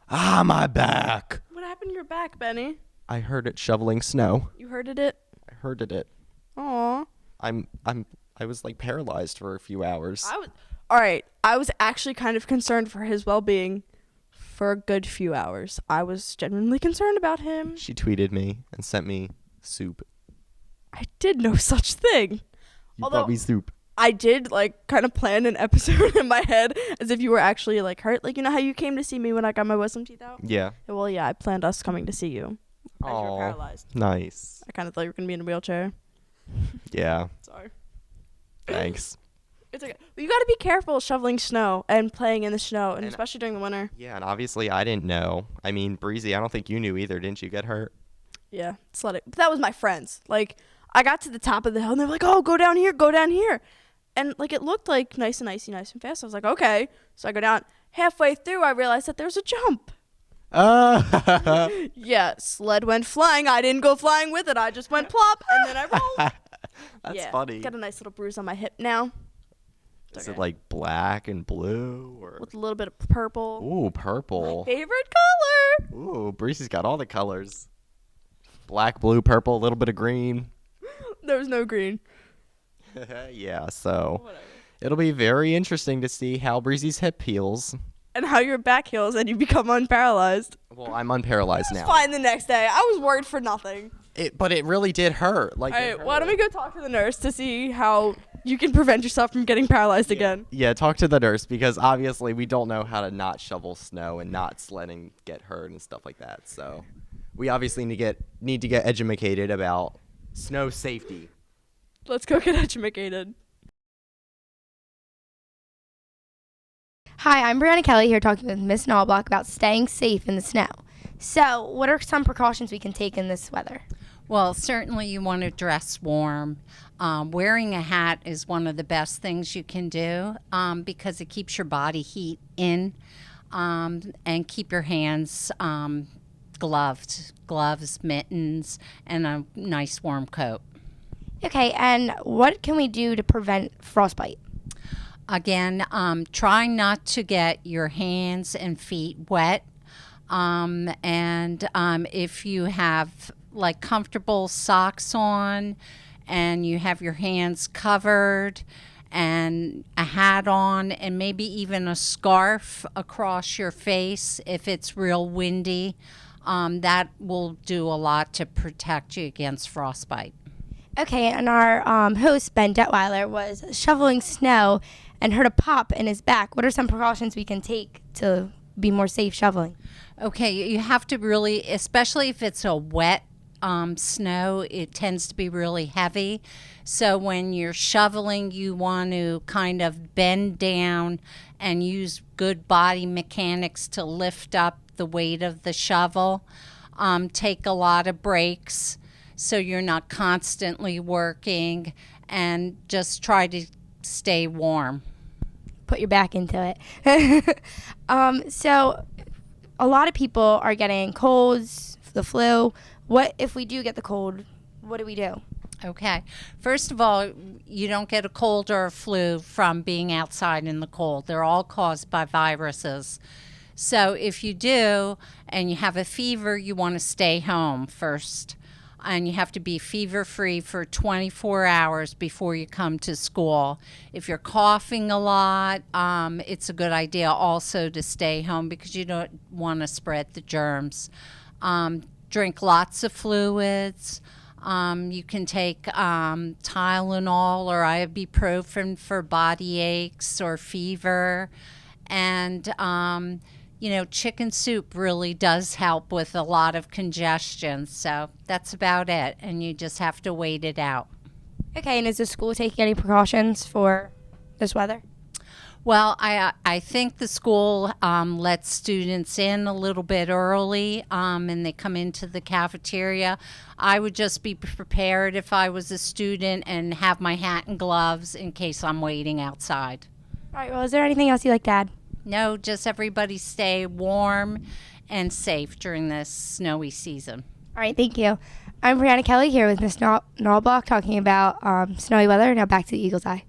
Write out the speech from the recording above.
Ah, my back. What happened to your back, Benny? I heard it shoveling snow. You hurted it? I heard it. Aw. I was like paralyzed for a few hours. All right. I was actually kind of concerned for his well-being for a good few hours. I was genuinely concerned about him. She tweeted me and sent me soup. I did no such thing. You brought me soup. I did kind of plan an episode in my head as if you were actually hurt. Like, you know how you came to see me when I got my wisdom teeth out? Yeah. Well, yeah, I planned us coming to see you as you were paralyzed. Nice. I kind of thought you were going to be in a wheelchair. Yeah. Sorry. Thanks. It's okay. But you got to be careful shoveling snow and playing in the snow, and especially during the winter. Yeah, and obviously I didn't know. I mean, Breezy, I don't think you knew either. Didn't you get hurt? Yeah, but that was my friends. I got to the top of the hill, and they were like, oh, go down here, go down here. And, it looked nice and icy, nice and fast. I was like, okay. So I go down. Halfway through, I realized that there's a jump. Yeah, sled went flying. I didn't go flying with it. I just went plop, and then I rolled. That's funny. Got a nice little bruise on my hip now. Is it black and blue? Or with a little bit of purple. Ooh, purple. My favorite color. Ooh, Breezy's got all the colors. Black, blue, purple, a little bit of green. There was no green. Yeah, so Whatever. It'll be very interesting to see how Breezy's hip heals. And how your back heals and you become unparalyzed. Well, I'm unparalyzed now. Fine the next day. I was worried for nothing. But it really did hurt. All right, why don't we go talk to the nurse to see how you can prevent yourself from getting paralyzed again? Yeah, talk to the nurse because obviously we don't know how to not shovel snow and not sled and get hurt and stuff like that. So we obviously need to get educated about snow safety. Let's go get educated. Hi, I'm Brianna Kelly here talking with Miss Knobloch about staying safe in the snow. So, what are some precautions we can take in this weather? Well, certainly you want to dress warm. Wearing a hat is one of the best things you can do because it keeps your body heat in and keep your hands gloved, gloves, mittens, and a nice warm coat. Okay, and what can we do to prevent frostbite? Again, try not to get your hands and feet wet. If you have comfortable socks on and you have your hands covered and a hat on and maybe even a scarf across your face if it's real windy, that will do a lot to protect you against frostbite. Okay, and our host, Ben Detweiler, was shoveling snow and heard a pop in his back. What are some precautions we can take to be more safe shoveling? Okay, you have to really, especially if it's a wet snow, it tends to be really heavy. So when you're shoveling, you want to kind of bend down and use good body mechanics to lift up the weight of the shovel. Take a lot of breaks so you're not constantly working, and just try to stay warm. Put your back into it. So a lot of people are getting colds, the flu. What if we do get the cold? What do we do? Okay. First of all, you don't get a cold or a flu from being outside in the cold. They're all caused by viruses. So if you do and you have a fever, you want to stay home first. And you have to be fever-free for 24 hours before you come to school. If you're coughing a lot, it's a good idea also to stay home because you don't want to spread the germs. Drink lots of fluids. You can take Tylenol or ibuprofen for body aches or fever. And chicken soup really does help with a lot of congestion. So that's about it. And you just have to wait it out. Okay, and is the school taking any precautions for this weather? Well, I think the school lets students in a little bit early and they come into the cafeteria. I would just be prepared if I was a student and have my hat and gloves in case I'm waiting outside. All right, well, is there anything else you'd like to add? No, just everybody stay warm and safe during this snowy season. All right, thank you. I'm Brianna Kelly here with Miss Knobloch talking about snowy weather. Now back to the Eagle's Eye.